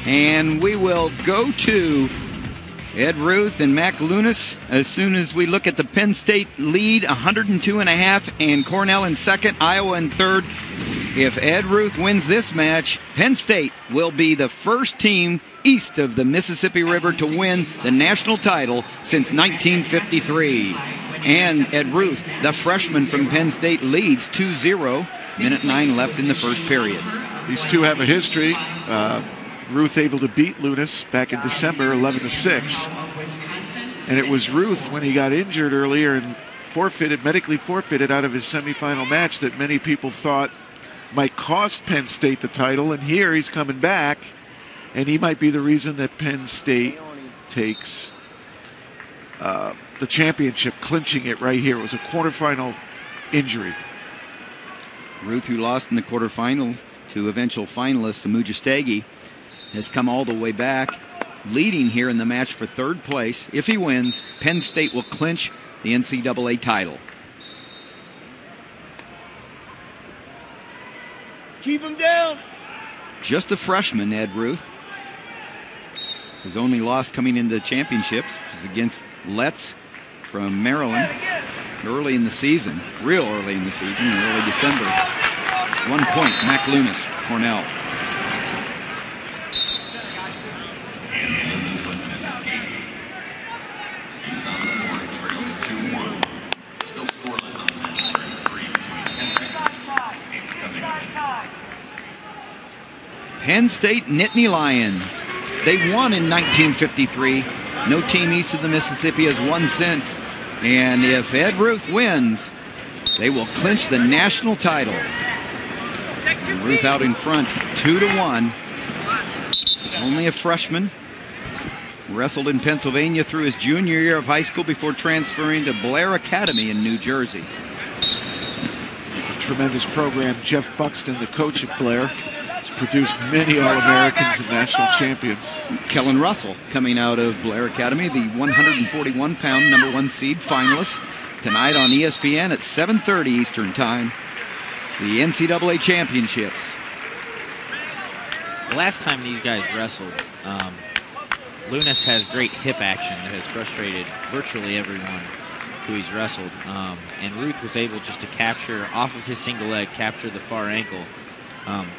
And we will go to Ed Ruth and Mack Lewnes as soon as we look at the Penn State lead, 102.5, and Cornell in second, Iowa in third. If Ed Ruth wins this match, Penn State will be the first team east of the Mississippi River to win the national title since 1953. And Ed Ruth, the freshman from Penn State, leads 2-0. Minute 9 left in the first period. These two have a history. Ruth able to beat Lewnes back in December, 11-6. And it was Ruth, when he got injured earlier and medically forfeited out of his semifinal match, that many people thought might cost Penn State the title. And here he's coming back, and he might be the reason that Penn State takes the championship, clinching it right here. It was a quarterfinal injury. Ruth, who lost in the quarterfinals to eventual finalist Amujastegi, has come all the way back, leading here in the match for third place. If he wins, Penn State will clinch the NCAA title. Keep him down. Just a freshman, Ed Ruth. His only loss coming into the championships was against Letts from Maryland early in the season, real early in the season, in early December. 1 point, Mack Lewnes, Cornell. Penn State Nittany Lions. They won in 1953. No team east of the Mississippi has won since. And if Ed Ruth wins, they will clinch the national title. And Ruth out in front, 2-1. Only a freshman. Wrestled in Pennsylvania through his junior year of high school before transferring to Blair Academy in New Jersey. It's a tremendous program. Jeff Buxton, the coach at Blair, has produced many All-Americans and national champions. Kellen Russell coming out of Blair Academy, the 141-pound #1 seed finalist. Tonight on ESPN at 7:30 Eastern Time, the NCAA championships. The last time these guys wrestled, Lewnes has great hip action that has frustrated virtually everyone who he's wrestled. And Ruth was able just to capture, off of his single leg, capture the far ankle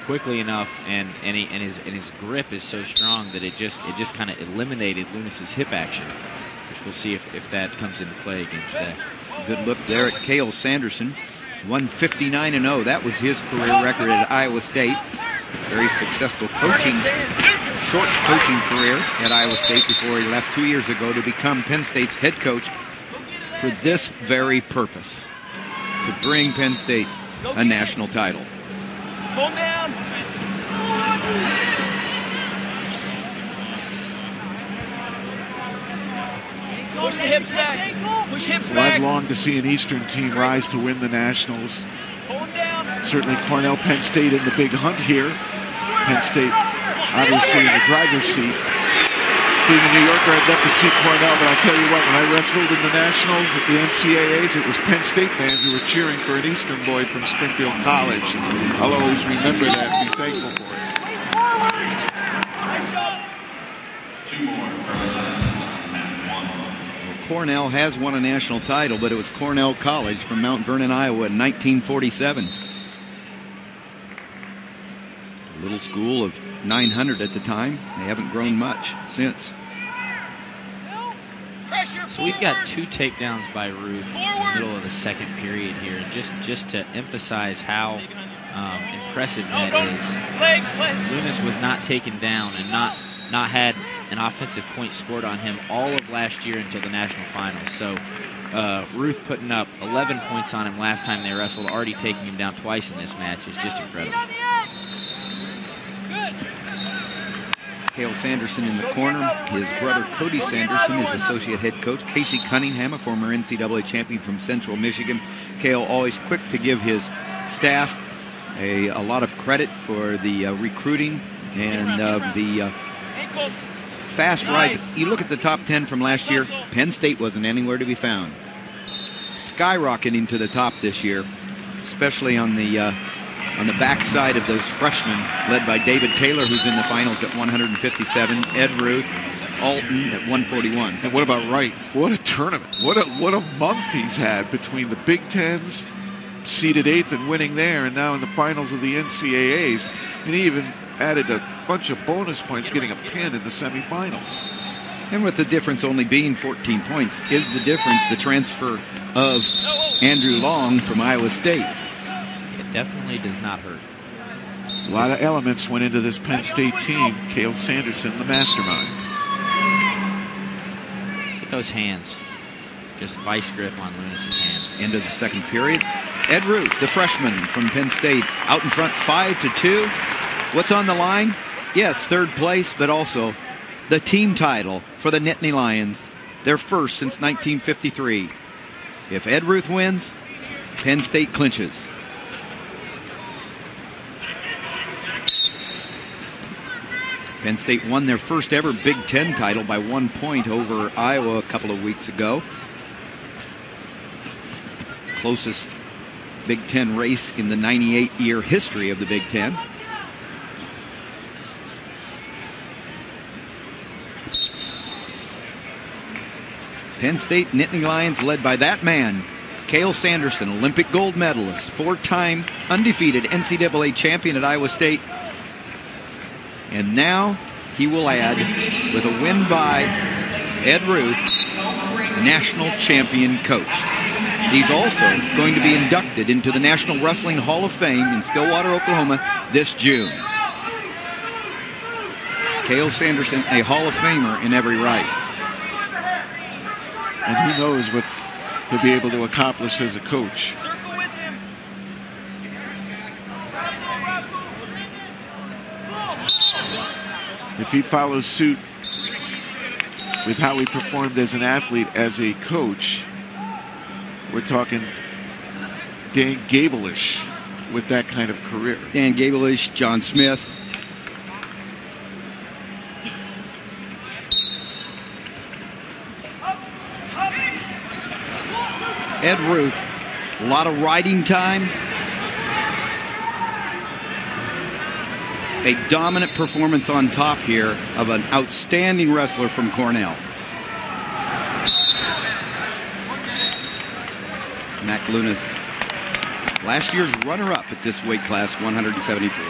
quickly enough, and his grip is so strong that it just kind of eliminated Lewnes' hip action, which we'll see if that comes into play again today. Good look there at Cale Sanderson, 159-0. That was his career record at Iowa State. Very successful short coaching career at Iowa State before he left 2 years ago to become Penn State's head coach for this very purpose, to bring Penn State a national title. Pull down. Push the hips back. Push hips Well, I've back. longed to see an Eastern team rise to win the Nationals. Pull him down. Certainly Cornell, Penn State in the big hunt here. Penn State obviously in the driver's seat. Being a New Yorker, I'd love to see Cornell, but I'll tell you what, when I wrestled in the Nationals at the NCAAs, it was Penn State fans who were cheering for an Eastern boy from Springfield College. I'll always remember that and be thankful for it. Cornell has won a national title, but it was Cornell College from Mount Vernon, Iowa in 1947. A little school of 900 at the time. They haven't grown much since. So we've got 2 takedowns by Ruth in the middle of the second period here, just to emphasize how impressive that is. Lewnes was not taken down and not had an offensive point scored on him all of last year until the national finals. So Ruth putting up 11 points on him last time they wrestled, already taking him down twice in this match is just incredible. Cale Sanderson in the corner. His brother Cody Sanderson is associate head coach. Casey Cunningham, a former NCAA champion from Central Michigan. Cale always quick to give his staff a lot of credit for the recruiting and the fast rise. You look at the top 10 from last year, Penn State wasn't anywhere to be found. Skyrocketing to the top this year, especially on the on the backside of those freshmen, led by David Taylor, who's in the finals at 157, Ed Ruth, Alton at 141. And what about Wright? What a tournament. What a month he's had between the Big Tens, seeded 8th and winning there, and now in the finals of the NCAAs. And he even added a bunch of bonus points, getting a pin in the semifinals. And with the difference only being 14 points, is the difference the transfer of Andrew Long from Iowa State. It definitely does not hurt. A lot of elements went into this Penn State team. Cale Sanderson, the mastermind. Look at those hands. Just vice grip on Lewnes' hands. Into the second period. Ed Ruth, the freshman from Penn State, out in front 5-2. What's on the line? Yes, third place, but also the team title for the Nittany Lions. Their first since 1953. If Ed Ruth wins, Penn State clinches. Penn State won their first ever Big Ten title by 1 point over Iowa a couple of weeks ago. Closest Big Ten race in the 98-year history of the Big Ten. Penn State Nittany Lions led by that man, Cale Sanderson, Olympic gold medalist, 4-time undefeated NCAA champion at Iowa State. And now he will add, with a win by Ed Ruth, national champion coach. He's also going to be inducted into the National Wrestling Hall of Fame in Stillwater, Oklahoma this June. Cale Sanderson, a Hall of Famer in every right. And who knows what he'll be able to accomplish as a coach. If he follows suit with how he performed as an athlete, as a coach, we're talking Dan Gable-ish with that kind of career. Dan Gable-ish, John Smith. Ed Ruth, a lot of riding time. A dominant performance on top here of an outstanding wrestler from Cornell. Mack Lewnes, last year's runner-up at this weight class, 174.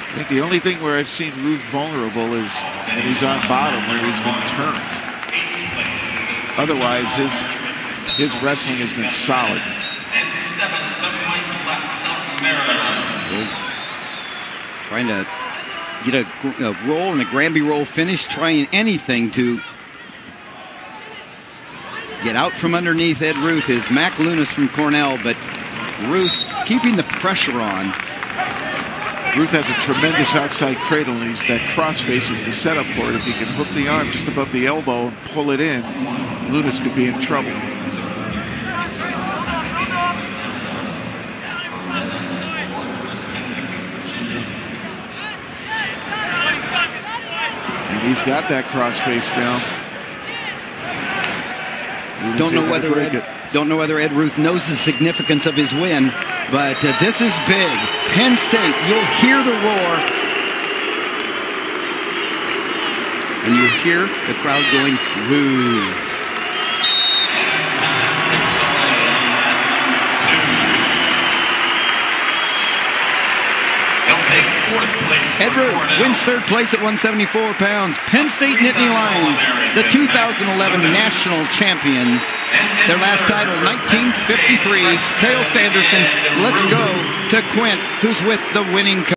I think the only thing where I've seen Ruth vulnerable is when he's on bottom, where he's been turned. Otherwise, his wrestling has been solid. And 7th, the Mike Left, South Maryland. Trying to get a roll and a Granby roll finish, trying anything to get out from underneath Ed Ruth is Mack Lewnes from Cornell, but Ruth keeping the pressure on. Ruth has a tremendous outside cradle, and that crossface is the setup for it. If he can hook the arm just above the elbow and pull it in, Lewnes could be in trouble. And he's got that crossface now. Don't know whether Ed Ruth knows the significance of his win, but this is big. Penn State, you'll hear the roar, and you hear the crowd going, Ruth. Ed Ruth wins third place at 174 pounds. Penn State Nittany Lions, the 2011 national champions. Their last title, 1953. Cale Sanderson. Let's go to Quint, who's with the winning coach.